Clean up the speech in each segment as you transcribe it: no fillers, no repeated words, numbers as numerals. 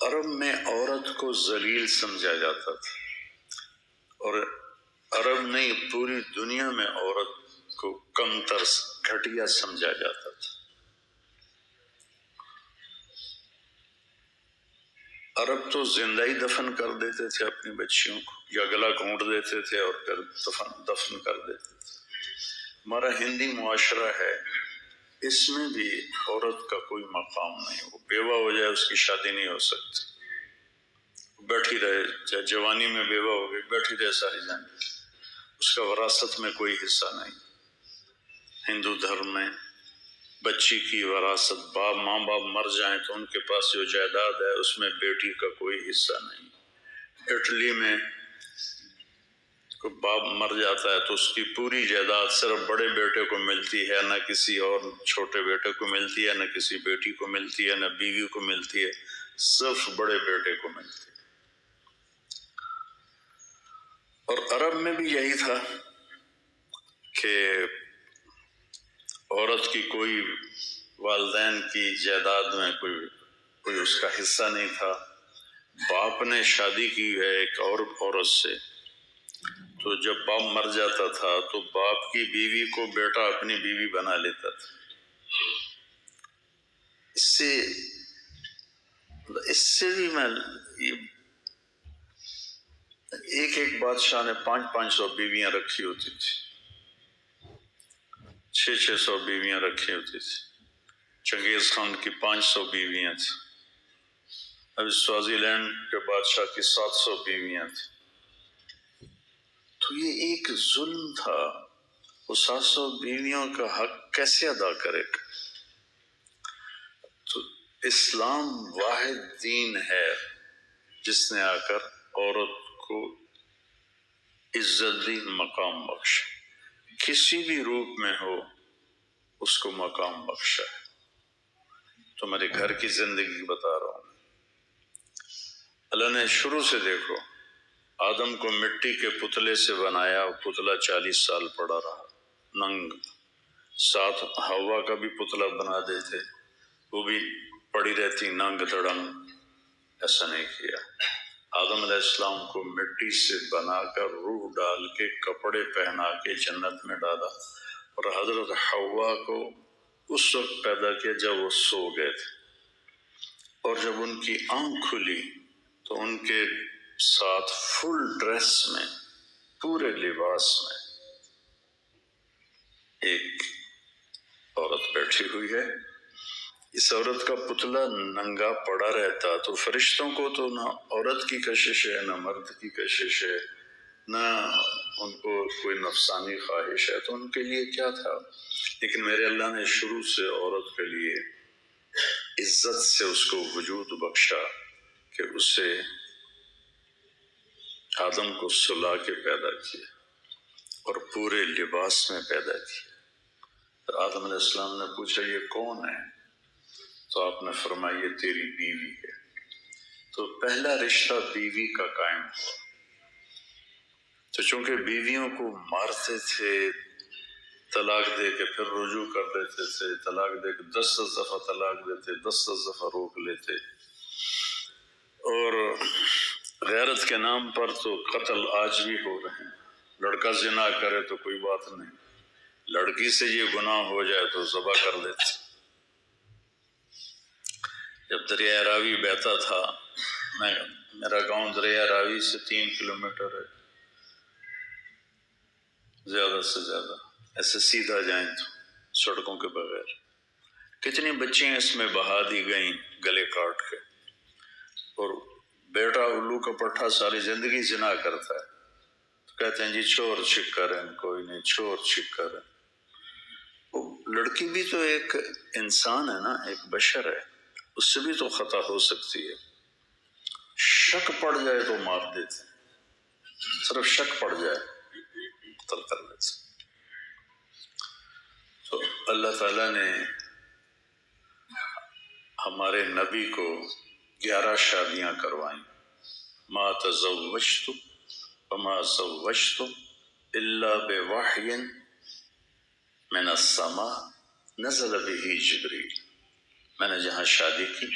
عرب میں عورت کو ذلیل سمجھا جاتا تھا، اور عرب نہیں پوری دنیا میں عورت کو کمتر گھٹیا سمجھا جاتا تھا۔ عرب تو زندہ ہی دفن کر دیتے تھے اپنی بچیوں کو، یا گلا گھونٹ دیتے تھے اور پھر دفن کر دیتے تھے۔ ہمارا ہندی معاشرہ ہے، اس میں بھی عورت کا کوئی مقام نہیں، وہ بیوہ ہو جائے اس کی شادی نہیں ہو سکتی، بیٹھی رہے، چاہے جوانی میں بیوہ ہو گئی بیٹھی رہے ساری زندگی، اس کا وراثت میں کوئی حصہ نہیں۔ ہندو دھرم میں بچی کی وراثت، ماں باپ مر جائیں تو ان کے پاس جو جائیداد ہے اس میں بیٹی کا کوئی حصہ نہیں۔ اٹلی میں کوئی باپ مر جاتا ہے تو اس کی پوری جائیداد صرف بڑے بیٹے کو ملتی ہے، نہ کسی اور چھوٹے بیٹے کو ملتی ہے، نہ کسی بیٹی کو ملتی ہے، نہ بیوی کو ملتی ہے، صرف بڑے بیٹے کو ملتی ہے۔ اور عرب میں بھی یہی تھا کہ عورت کی کوئی والدین کی جائیداد میں کوئی اس کا حصہ نہیں تھا۔ باپ نے شادی کی ہے ایک اور عورت سے، تو جب باپ مر جاتا تھا تو باپ کی بیوی کو بیٹا اپنی بیوی بنا لیتا تھا۔ اس سے بھی میں ایک بادشاہ نے 500 بیویاں رکھی ہوتی تھی، 600 بیویاں رکھی ہوتی تھی۔ چنگیز خان کی 500 بیویاں تھیں، ابھی سوازی لینڈ کے بادشاہ کی 700 بیویاں تھیں۔ تو یہ ایک ظلم تھا، وہ 700 بیویوں کا حق کیسے ادا کرے گا؟ تو اسلام واحد دین ہے جس نے آ کر عورت کو عزت دی، مقام بخشا، کسی بھی روپ میں ہو اس کو مقام بخشا ہے۔ تمہارے گھر کی زندگی بتا رہا ہوں، اللہ نے شروع سے دیکھو آدم کو مٹی کے پتلے سے بنایا، پتلا 40 سال پڑا رہا ننگ، ساتھ ہوا کا بھی پتلا بنا دیتے، وہ بھی پڑی رہتی ننگ دڑنگ، ایسا نہیں کیا۔ آدم علیہ السلام کو مٹی سے بنا کر روح ڈال کے کپڑے پہنا کے جنت میں ڈالا، اور حضرت حوا کو اس وقت پیدا کیا جب وہ سو گئے تھے، اور جب ان کی آنکھ کھلی تو ان کے ساتھ فل ڈریس میں، پورے لباس میں ایک عورت بیٹھی ہوئی ہے۔ اس عورت کا پتلا ننگا پڑا رہتا تو فرشتوں کو تو نہ عورت کی کشش ہے، نہ مرد کی کشش ہے، نہ ان کو کوئی نفسانی خواہش ہے، تو ان کے لیے کیا تھا؟ لیکن میرے اللہ نے شروع سے عورت کے لیے عزت سے اس کو وجود بخشا کہ اسے آدم کو سلا کے پیدا کیا اور پورے لباس میں پیدا کیا۔ تو آدم علیہ السلام نے پوچھا یہ کون ہے؟ تو آپ نے فرمایا یہ تیری بیوی ہے۔ تو پہلا رشتہ بیوی کا قائم ہوا۔ تو چونکہ بیویوں کو مارتے تھے، طلاق دے کے پھر رجوع کر دیتے تھے، طلاق دے کے 10 دفعہ طلاق دیتے، 10 دفعہ روک لیتے، اور غیرت کے نام پر تو قتل آج بھی ہو رہے ہیں۔ لڑکا زنا کرے تو کوئی بات نہیں، لڑکی سے یہ گناہ ہو جائے تو ذبح کر دیتے۔ جب دریا راوی بہتا تھا، میرا گاؤں دریا راوی سے 3 کلومیٹر ہے، زیادہ سے زیادہ، ایسے سیدھا جائیں تو سڑکوں کے بغیر، کتنی بچیاں اس میں بہا دی گئیں گلے کاٹ کے۔ اور بیٹا الو کا پٹھا ساری زندگی زنا کرتا ہے تو کہتے ہیں جی چور چھکر ہیں، کوئی نہیں، چور چھکر ہے۔ لڑکی بھی تو ایک انسان ہے نا، ایک بشر ہے، اس سے بھی تو خطا ہو سکتی ہے۔ شک پڑ جائے تو مار دیتے، صرف شک پڑ جائے قتل کر دیتے۔ تو اللہ تعالیٰ نے ہمارے نبی کو 11 شادیاں کروائیں۔ ما تزوجت وما زوجت الا بوحی من السماء نزل به جبریل۔ میں نے جہاں شادی کی،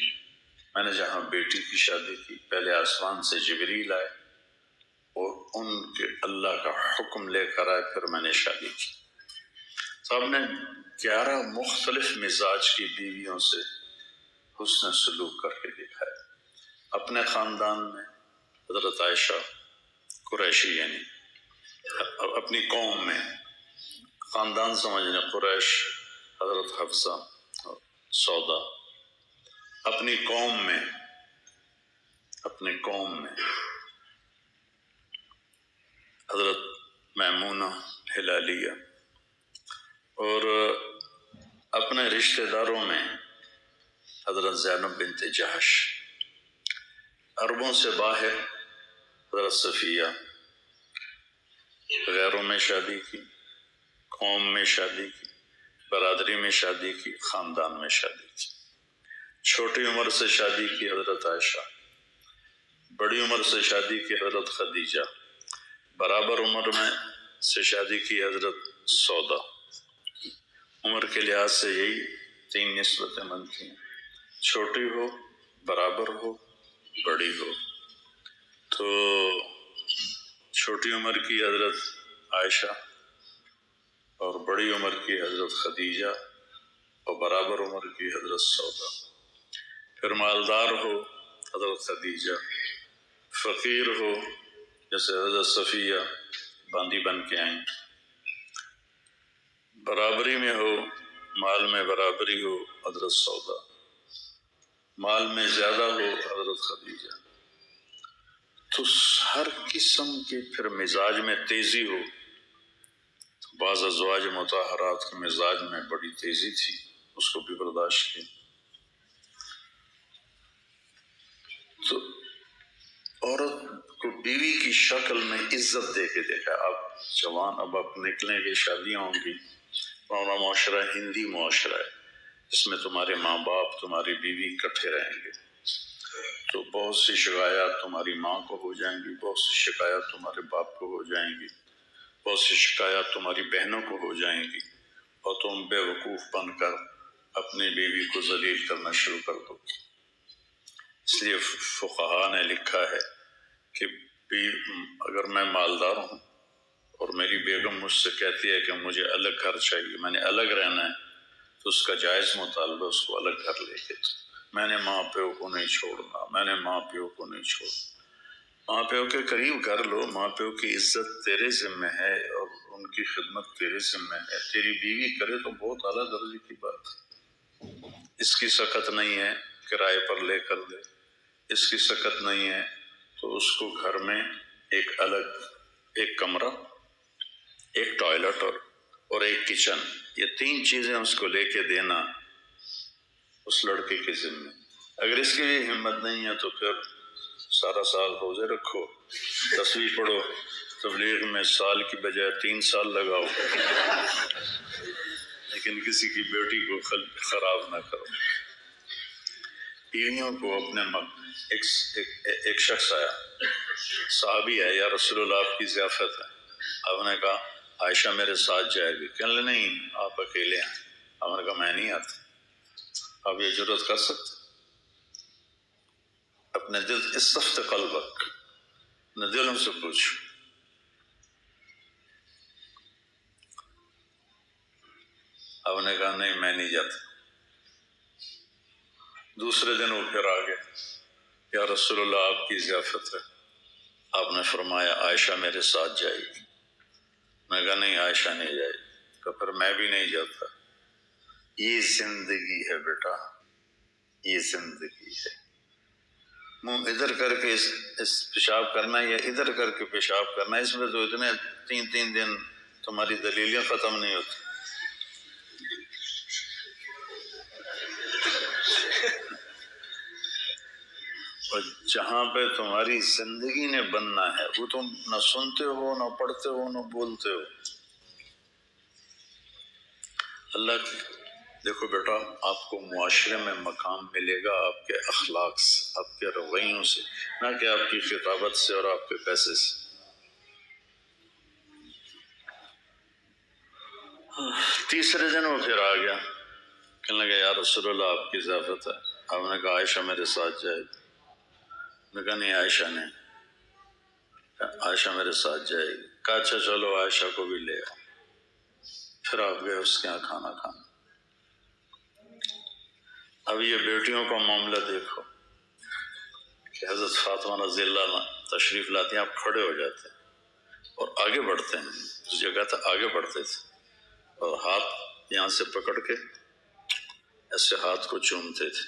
میں نے جہاں بیٹی کی شادی کی پہلے آسمان سے جبریل آئے اور ان کے اللہ کا حکم لے کر آئے، پھر میں نے شادی کی۔ صاحب نے 11 مختلف مزاج کی بیویوں سے حسن سلوک کر کے دکھایا۔ اپنے خاندان میں حضرت عائشہ قریشی، یعنی اپنی قوم میں، خاندان سمجھنے قریش، حضرت حفصہ اور سودا، اپنی قوم میں حضرت میمونہ ہلالیہ، اور اپنے رشتہ داروں میں حضرت زینب بنت جہش، عربوں سے باہر حضرت صفیہ، غیروں میں شادی کی، قوم میں شادی کی، برادری میں شادی کی، خاندان میں شادی کی۔ چھوٹی عمر سے شادی کی حضرت عائشہ، بڑی عمر سے شادی کی حضرت خدیجہ، برابر عمر میں سے شادی کی حضرت سودا۔ عمر کے لحاظ سے یہی 3 نسبتیں بنتی ہیں، چھوٹی ہو، برابر ہو، بڑی ہو۔ تو چھوٹی عمر کی حضرت عائشہ اور بڑی عمر کی حضرت خدیجہ اور برابر عمر کی حضرت سودا۔ پھر مالدار ہو حضرت خدیجہ، فقیر ہو جیسے حضرت صفیہ باندی بن کے آئیں، برابری میں ہو، مال میں برابری ہو حضرت سودا، مال میں زیادہ ہو حضرت خدیجہ۔ تو ہر قسم کے پھر مزاج میں تیزی ہو۔ بعض ازواج مطہرات کے مزاج میں بڑی تیزی تھی، اس کو بھی برداشت کی۔ تو عورت کو بیوی کی شکل میں عزت دے کے دیکھا۔ اب جوان اب نکلیں گے، شادیاں ہوں گی، ہمارا معاشرہ ہندی معاشرہ ہے، اس میں تمہارے ماں باپ تمہاری بیوی اکٹھے رہیں گے، تو بہت سی شکایات تمہاری ماں کو ہو جائیں گی، بہت سی شکایات تمہارے باپ کو ہو جائیں گی، بہت سی شکایات تمہاری بہنوں کو ہو جائیں گی، اور تم بے وقوف بن کر اپنی بیوی کو ذلیل کرنا شروع کر دو گے۔ اس لیے فقہاء نے لکھا ہے کہ اگر میں مالدار ہوں اور میری بیگم مجھ سے کہتی ہے کہ مجھے الگ گھر چاہیے، میں نے الگ رہنا ہے، تو اس کا جائز مطالبہ اس کو الگ گھر لے کے، میں نے ماں پیو کو نہیں چھوڑنا، میں نے ماں پیو کو نہیں چھوڑنا۔ ماں پیو کے قریب گھر لو، ماں پیو کی عزت تیرے ذمہ ہے اور ان کی خدمت تیرے ذمہ ہے۔ تیری بیوی کرے تو بہت اعلیٰ درجے کی بات ہے، اس کی سکت نہیں ہے کرائے پر لے کر دے، اس کی سکت نہیں ہے تو اس کو گھر میں ایک الگ ایک کمرہ، ایک ٹوائلٹ اور ایک کچن، یہ 3 چیزیں اس کو لے کے دینا اس لڑکے کے ذمہ۔ اگر اس کی بھی ہمت نہیں ہے تو پھر سارا سال روزے رکھو، تسبیح پڑھو، تبلیغ میں سال کی بجائے 3 سال لگاؤ، لیکن کسی کی بیٹی کو خراب نہ کرو۔ بیویوں کو اپنے ایک شخص آیا، صحابی ہے، یا رسول اللہ آپ کی ضیافت ہے۔ آپ نے کہا عائشہ میرے ساتھ جائے گی، کہنے لگے نہیں آپ اکیلے ہیں۔ آپ نے کہا میں نہیں آتا۔ آپ یہ جرات کر سکتے؟ اپنے دل استفت قلبک، اپنے دلوں سے پوچھو۔ آپ نے کہا نہیں میں نہیں جاتا۔ دوسرے دن وہ پھر آ گئے، یا رسول اللہ آپ کی ضیافت ہے۔ آپ نے فرمایا عائشہ میرے ساتھ جائے گی۔ میں کہا نہیں عائشہ نہیں جائے گی۔ کہ پھر میں بھی نہیں جاتا۔ یہ زندگی ہے بیٹا، یہ زندگی ہے۔ منہ ادھر کر کے اس پیشاب کرنا یا ادھر کر کے پیشاب کرنا، اس میں تو اتنے 3 دن تمہاری دلیلیں ختم نہیں ہوتی۔ اور جہاں پہ تمہاری زندگی نے بننا ہے وہ تم نہ سنتے ہو، نہ پڑھتے ہو، نہ بولتے ہو۔ اللہ دیکھو بیٹا، آپ کو معاشرے میں مقام ملے گا آپ کے اخلاق سے، آپ کے رویوں سے، نہ کہ آپ کی خطابت سے اور آپ کے پیسے سے۔ تیسرے دن وہ پھر آ گیا، کہنے لگا یا رسول اللہ آپ کی ضیافت ہے۔ آپ نے کہا عائشہ میرے ساتھ جائے گی؟ میں کہا نہیں، عائشہ نے عائشہ میرے ساتھ جائے گی۔ کہا اچھا چلو عائشہ کو بھی لے آؤ۔ پھر آپ گئے اس کے یہاں کھانا کھانا۔ اب یہ بیٹیوں کا معاملہ دیکھو کہ حضرت فاطمہ رضی اللہ عنہ تشریف لاتی ہیں، آپ کھڑے ہو جاتے ہیں اور آگے بڑھتے ہیں، اس جگہ تک آگے بڑھتے تھے اور ہاتھ یہاں سے پکڑ کے ایسے ہاتھ کو چومتے تھے،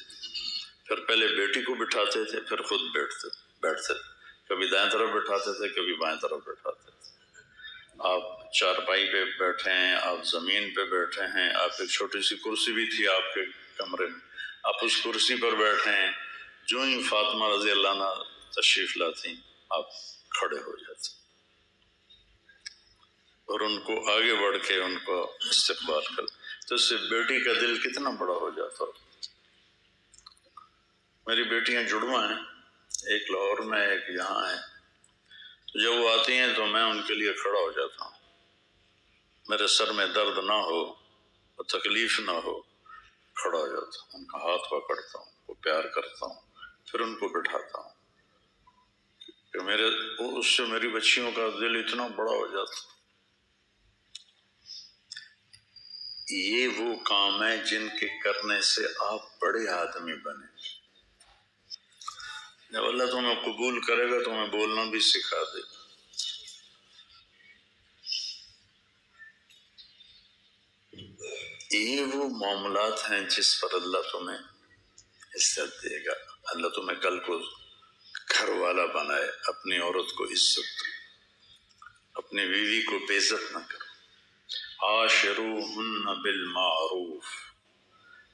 پھر پہلے بیٹی کو بٹھاتے تھے، پھر خود بیٹھتے، کبھی دائیں طرف بٹھاتے تھے، کبھی بائیں طرف بٹھاتے تھے۔ آپ چارپائی پہ بیٹھے ہیں، آپ زمین پہ بیٹھے ہیں، آپ ایک چھوٹی سی کرسی بھی تھی آپ کے کمرے میں، آپ اس کرسی پر بیٹھے ہیں، جو ہی فاطمہ رضی اللہ عنہ تشریف لاتی آپ کھڑے ہو جاتے اور ان کو آگے بڑھ کے ان کو استقبال کر، تو اس سے بیٹی کا دل کتنا بڑا ہو جاتا ہو۔ میری بیٹیاں جڑواں ہیں، ایک لاہور میں ایک یہاں ہے، تو جب وہ آتی ہیں تو میں ان کے لیے کھڑا ہو جاتا ہوں، میرے سر میں درد نہ ہو اور تکلیف نہ ہو، کھڑا ہو جاتا ہوں، ان کا ہاتھ پکڑتا ہوں، وہ پیار کرتا ہوں، پھر ان کو بٹھاتا ہوں کہ اس سے میری بچیوں کا دل اتنا بڑا ہو جاتا۔ یہ وہ کام ہے جن کے کرنے سے آپ بڑے آدمی بنے۔ جب اللہ تمہیں قبول کرے گا تمہیں بولنا بھی سکھا دے گا۔ یہ وہ معاملات ہیں جس پر اللہ تمہیں عزت دے گا۔ اللہ تمہیں کل کو گھر والا بنائے، اپنی عورت کو عزت دے، اپنی بیوی کو بے عزت نہ کرو۔ عاشروہن بالمعروف،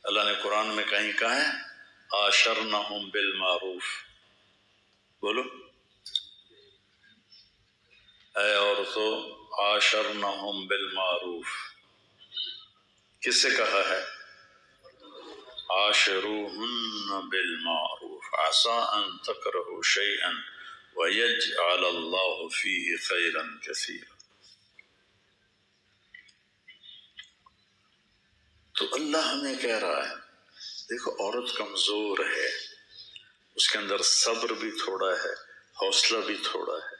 اللہ نے قرآن میں کہیں کہا ہے عاشرنہم بالمعروف، بولو اے عورتوں عاشرنہم بالمعروف، کس سے کہا ہے؟ عاشروہن بالمعروف عسى ان تکرہوا شیئا ویجعل اللہ فیہ خیرا کثیرا۔ تو اللہ ہمیں کہہ رہا ہے دیکھو عورت کمزور ہے، اس کے اندر صبر بھی تھوڑا ہے، حوصلہ بھی تھوڑا ہے،